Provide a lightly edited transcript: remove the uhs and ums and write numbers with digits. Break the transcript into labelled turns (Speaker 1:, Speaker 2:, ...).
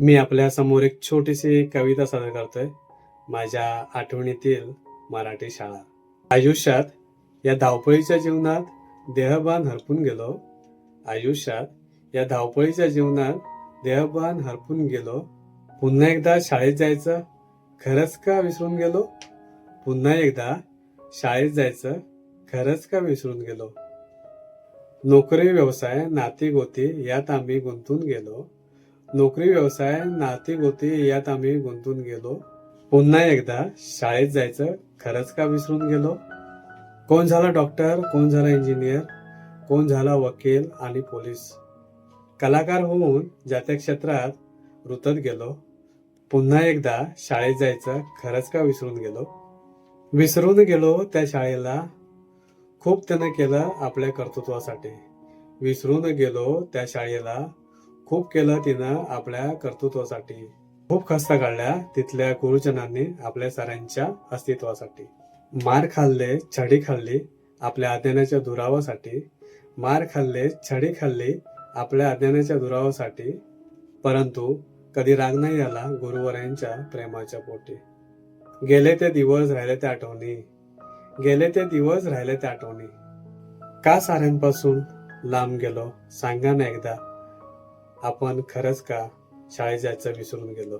Speaker 1: मी आपल्या समोर एक छोटीशी कविता सादर करतोय. माझ्या आठवणीतील मराठी शाळा. आयुष्यात या धावपळीच्या जीवनात देहभान हरपून गेलो. आयुष्यात या धावपळीच्या जीवनात देहभान हरपून गेलो. पुन्हा एकदा शाळेत जायचं खरंच का विसरून गेलो. पुन्हा एकदा शाळेत जायचं खरंच का विसरून गेलो. नोकरी व्यवसाय नाती गोती यात आम्ही गुंतून गेलो. नोकरी व्यवसाय नाती गोती यात आम्ही गुंतून गेलो. पुन्हा एकदा शाळेत जायचं खरंच का विसरून गेलो. कोण झाला डॉक्टर, कोण झाला इंजिनियर, कोण झाला वकील आणि पोलीस. कलाकार होऊन ज्या त्या क्षेत्रात रुतत गेलो. पुन्हा एकदा शाळेत जायचं खरंच का विसरून गेलो. विसरून गेलो त्या शाळेला, खूप त्यानं केलं आपल्या कर्तृत्वासाठी. विसरून गेलो त्या शाळेला, खूप केलं तिनं आपल्या कर्तृत्वासाठी. खूप खस्ता काढल्या तिथल्या गुरुजनांनी आपल्या साऱ्यांच्या अस्तित्वासाठी. मार खाल्ले, छडी खाल्ली आपल्या अज्ञानाच्या दुरावासाठी. मार खाल्ले, छडी खाल्ली आपल्या अज्ञानाच्या दुरावासाठी. परंतु कधी राग नाही आला गुरुवरांच्या प्रेमाच्या पोटी. गेले ते दिवस राहिले त्या आठवणी. गेले ते दिवस राहिले त्या आठवणी. का साऱ्यांपासून लांब गेलो सांगा ना एकदा. आपण खरंच का शाळेत जायचं विसरून गेलो.